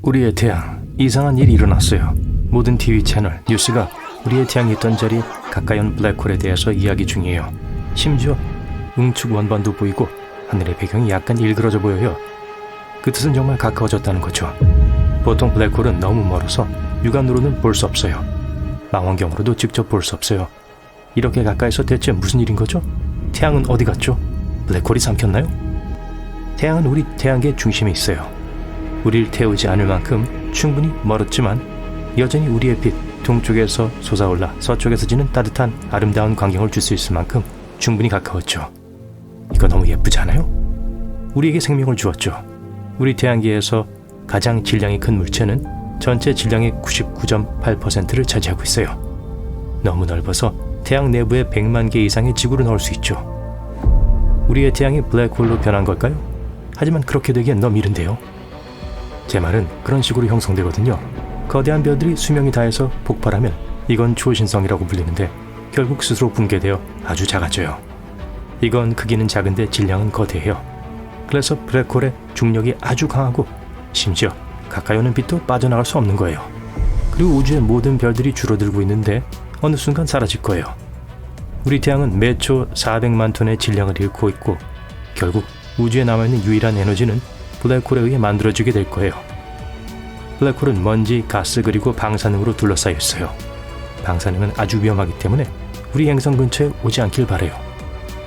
우리의 태양, 이상한 일이 일어났어요. 모든 TV 채널, 뉴스가 우리의 태양이 있던 자리 가까이 온 블랙홀에 대해서 이야기 중이에요. 심지어 응축 원반도 보이고 하늘의 배경이 약간 일그러져 보여요. 그 뜻은 정말 가까워졌다는 거죠. 보통 블랙홀은 너무 멀어서 육안으로는 볼 수 없어요. 망원경으로도 직접 볼 수 없어요. 이렇게 가까이서 대체 무슨 일인 거죠? 태양은 어디 갔죠? 블랙홀이 삼켰나요? 태양은 우리 태양계의 중심에 있어요. 우리를 태우지 않을 만큼 충분히 멀었지만 여전히 우리의 빛, 동쪽에서 솟아올라 서쪽에서 지는 따뜻한 아름다운 광경을 줄 수 있을 만큼 충분히 가까웠죠. 이거 너무 예쁘지 않아요? 우리에게 생명을 주었죠. 우리 태양계에서 가장 질량이 큰 물체는 전체 질량의 99.8%를 차지하고 있어요. 너무 넓어서 태양 내부에 100만 개 이상의 지구를 넣을 수 있죠. 우리의 태양이 블랙홀로 변한 걸까요? 하지만 그렇게 되기엔 너무 이른데요. 제 말은 그런 식으로 형성되거든요. 거대한 별들이 수명이 다해서 폭발하면 이건 초신성이라고 불리는데 결국 스스로 붕괴되어 아주 작아져요. 이건 크기는 작은데 질량은 거대해요. 그래서 블랙홀의 중력이 아주 강하고 심지어 가까이 오는 빛도 빠져나갈 수 없는 거예요. 그리고 우주의 모든 별들이 줄어들고 있는데 어느 순간 사라질 거예요. 우리 태양은 매초 400만 톤의 질량을 잃고 있고 결국 우주에 남아있는 유일한 에너지는 블랙홀에 의해 만들어지게 될 거예요. 블랙홀은 먼지, 가스 그리고 방사능으로 둘러싸여 있어요. 방사능은 아주 위험하기 때문에 우리 행성 근처에 오지 않길 바래요.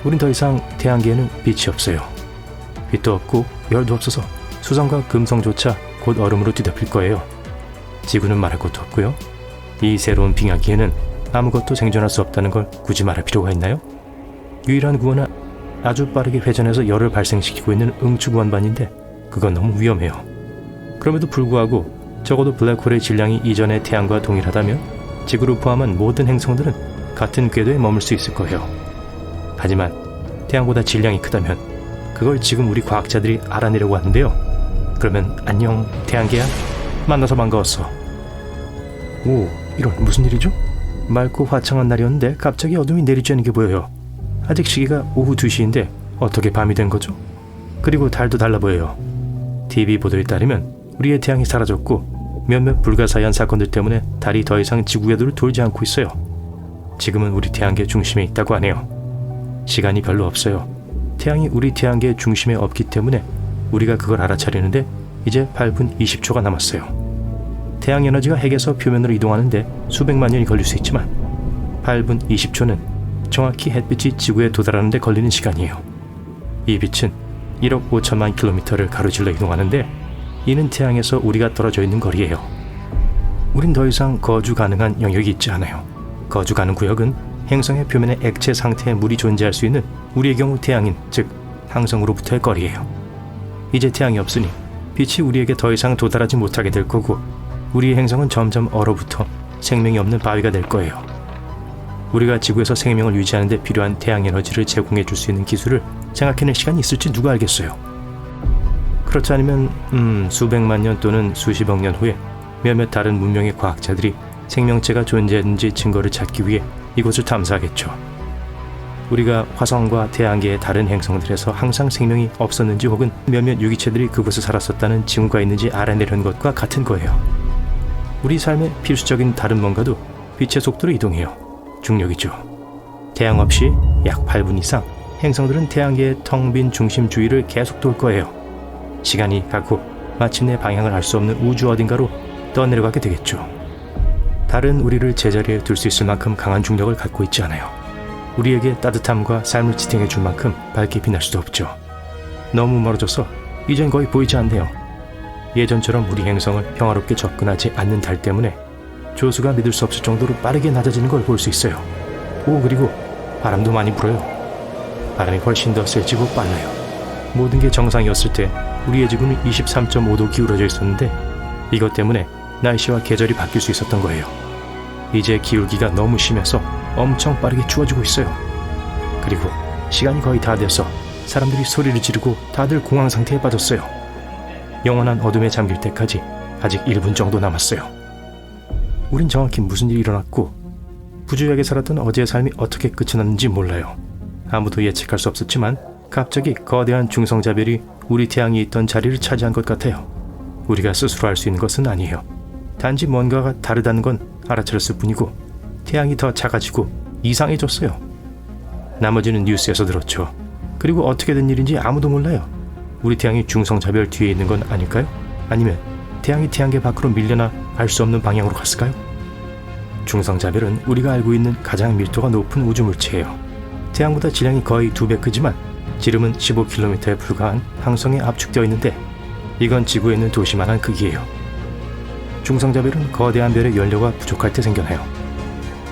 우린 더 이상 태양계에는 빛이 없어요. 빛도 없고 열도 없어서 수성과 금성조차 곧 얼음으로 뒤덮일 거예요. 지구는 말할 것도 없고요. 이 새로운 빙하기에는 아무것도 생존할 수 없다는 걸 굳이 말할 필요가 있나요? 유일한 구원은 아주 빠르게 회전해서 열을 발생시키고 있는 응축 원반인데 그건 너무 위험해요. 그럼에도 불구하고 적어도 블랙홀의 질량이 이전의 태양과 동일하다면 지구를 포함한 모든 행성들은 같은 궤도에 머물 수 있을 거예요. 하지만 태양보다 질량이 크다면 그걸 지금 우리 과학자들이 알아내려고 하는데요. 그러면 안녕 태양계야, 만나서 반가웠어. 오, 이런 무슨 일이죠? 맑고 화창한 날이었는데 갑자기 어둠이 내리쬐는 게 보여요. 아직 시기가 오후 2시인데 어떻게 밤이 된 거죠? 그리고 달도 달라 보여요. TV 보도에 따르면 우리의 태양이 사라졌고 몇몇 불가사의한 사건들 때문에 달이 더 이상 지구 궤도를 돌지 않고 있어요. 지금은 우리 태양계 중심에 있다고 하네요. 시간이 별로 없어요. 태양이 우리 태양계 중심에 없기 때문에 우리가 그걸 알아차리는데 이제 8분 20초가 남았어요. 태양 에너지가 핵에서 표면으로 이동하는데 수백만 년이 걸릴 수 있지만 8분 20초는 정확히 햇빛이 지구에 도달하는 데 걸리는 시간이에요. 이 빛은 1억 5천만 킬로미터를 가로질러 이동하는데 이는 태양에서 우리가 떨어져 있는 거리예요. 우린 더 이상 거주 가능한 영역이 있지 않아요. 거주 가능 구역은 행성의 표면에 액체 상태의 물이 존재할 수 있는 우리의 경우 태양인, 즉 항성으로부터의 거리예요. 이제 태양이 없으니 빛이 우리에게 더 이상 도달하지 못하게 될 거고 우리의 행성은 점점 얼어붙어 생명이 없는 바위가 될 거예요. 우리가 지구에서 생명을 유지하는 데 필요한 태양 에너지를 제공해 줄 수 있는 기술을 생각해낼 시간이 있을지 누가 알겠어요. 그렇지 않으면 수백만 년 또는 수십억 년 후에 몇몇 다른 문명의 과학자들이 생명체가 존재했는지 증거를 찾기 위해 이곳을 탐사하겠죠. 우리가 화성과 태양계의 다른 행성들에서 항상 생명이 없었는지 혹은 몇몇 유기체들이 그곳에 살았었다는 징후가 있는지 알아내려는 것과 같은 거예요. 우리 삶의 필수적인 다른 뭔가도 빛의 속도로 이동해요. 중력이죠. 태양 없이 약 8분 이상 행성들은 태양계의 텅 빈 중심 주위를 계속 돌 거예요. 시간이 가고 마침내 방향을 알 수 없는 우주 어딘가로 떠내려가게 되겠죠. 달은 우리를 제자리에 둘 수 있을 만큼 강한 중력을 갖고 있지 않아요. 우리에게 따뜻함과 삶을 지탱해 줄 만큼 밝게 빛날 수도 없죠. 너무 멀어져서 이젠 거의 보이지 않네요. 예전처럼 우리 행성을 평화롭게 접근하지 않는 달 때문에 조수가 믿을 수 없을 정도로 빠르게 낮아지는 걸 볼 수 있어요. 오, 그리고 바람도 많이 불어요. 바람이 훨씬 더 세지고 빨라요. 모든 게 정상이었을 때 우리의 지구는 23.5도 기울어져 있었는데 이것 때문에 날씨와 계절이 바뀔 수 있었던 거예요. 이제 기울기가 너무 심해서 엄청 빠르게 추워지고 있어요. 그리고 시간이 거의 다 돼서 사람들이 소리를 지르고 다들 공황 상태에 빠졌어요. 영원한 어둠에 잠길 때까지 아직 1분 정도 남았어요. 우린 정확히 무슨 일이 일어났고 부주의하게 살았던 어제의 삶이 어떻게 끝이 났는지 몰라요. 아무도 예측할 수 없었지만 갑자기 거대한 중성자별이 우리 태양이 있던 자리를 차지한 것 같아요. 우리가 스스로 할 수 있는 것은 아니에요. 단지 뭔가가 다르다는 건 알아차렸을 뿐이고 태양이 더 작아지고 이상해졌어요. 나머지는 뉴스에서 들었죠. 그리고 어떻게 된 일인지 아무도 몰라요. 우리 태양이 중성자별 뒤에 있는 건 아닐까요? 아니면 태양이 태양계 밖으로 밀려나 알 수 없는 방향으로 갔을까요? 중성자별은 우리가 알고 있는 가장 밀도가 높은 우주물체예요. 태양보다 질량이 거의 2배 크지만 지름은 15km에 불과한 항성에 압축되어 있는데 이건 지구에 있는 도시만한 크기예요. 중성자별은 거대한 별의 연료가 부족할 때 생겨나요.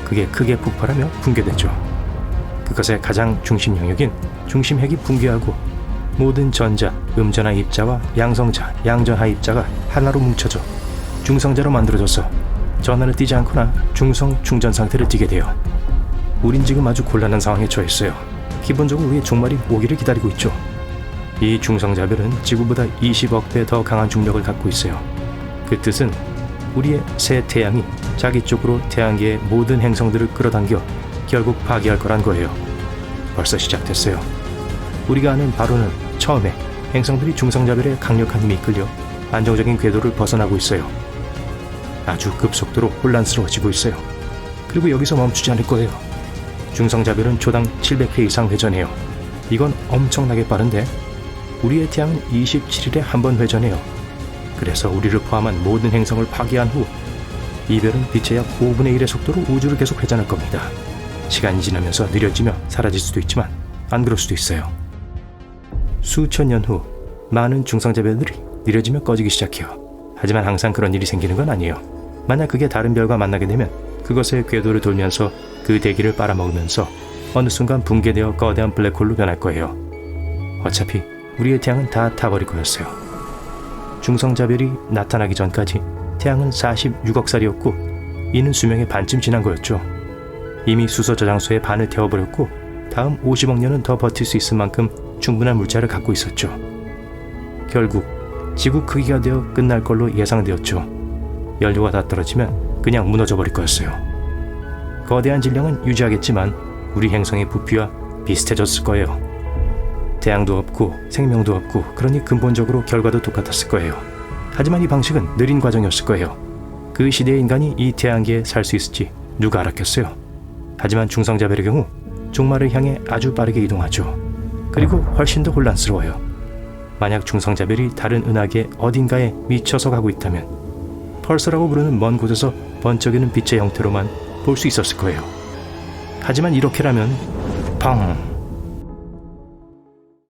그게 크게 폭발하며 붕괴되죠. 그것의 가장 중심 영역인 중심핵이 붕괴하고 모든 전자, 음전하 입자와 양성자, 양전하 입자가 하나로 뭉쳐져 중성자로 만들어져서 전하를 띄지 않거나 중성 충전 상태를 띠게 돼요. 우린 지금 아주 곤란한 상황에 처했어요. 기본적으로 우리의 종말이 오기를 기다리고 있죠. 이 중성자별은 지구보다 20억 배 더 강한 중력을 갖고 있어요. 그 뜻은 우리의 새 태양이 자기 쪽으로 태양계의 모든 행성들을 끌어당겨 결국 파괴할 거란 거예요. 벌써 시작됐어요. 우리가 아는 바로는 처음에 행성들이 중성자별의 강력한 힘에 이끌려 안정적인 궤도를 벗어나고 있어요. 아주 급속도로 혼란스러워지고 있어요. 그리고 여기서 멈추지 않을 거예요. 중성자별은 초당 700회 이상 회전해요. 이건 엄청나게 빠른데 우리의 태양은 27일에 한 번 회전해요. 그래서 우리를 포함한 모든 행성을 파괴한 후 이 별은 빛의 약 5분의 1의 속도로 우주를 계속 회전할 겁니다. 시간이 지나면서 느려지며 사라질 수도 있지만 안 그럴 수도 있어요. 수천 년 후 많은 중성자별들이 느려지며 꺼지기 시작해요. 하지만 항상 그런 일이 생기는 건 아니에요. 만약 그게 다른 별과 만나게 되면 그것의 궤도를 돌면서 그 대기를 빨아먹으면서 어느 순간 붕괴되어 거대한 블랙홀로 변할 거예요. 어차피 우리의 태양은 다 타버릴 거였어요. 중성자별이 나타나기 전까지 태양은 46억 살이었고 이는 수명의 반쯤 지난 거였죠. 이미 수소 저장소에 반을 태워버렸고 다음 50억 년은 더 버틸 수 있을 만큼 충분한 물자를 갖고 있었죠. 결국 지구 크기가 되어 끝날 걸로 예상되었죠. 연료가 다 떨어지면 그냥 무너져 버릴 거였어요. 거대한 질량은 유지하겠지만 우리 행성의 부피와 비슷해졌을 거예요. 태양도 없고 생명도 없고 그러니 근본적으로 결과도 똑같았을 거예요. 하지만 이 방식은 느린 과정이었을 거예요. 그 시대의 인간이 이 태양계에 살 수 있을지 누가 알았겠어요. 하지만 중성자별의 경우 종말을 향해 아주 빠르게 이동하죠. 그리고 훨씬 더 혼란스러워요. 만약 중성자별이 다른 은하계 어딘가에 미쳐서 가고 있다면 펄서라고 부르는 먼 곳에서 번쩍이는 빛의 형태로만 볼 수 있었을 거예요. 하지만 이렇게라면 펑!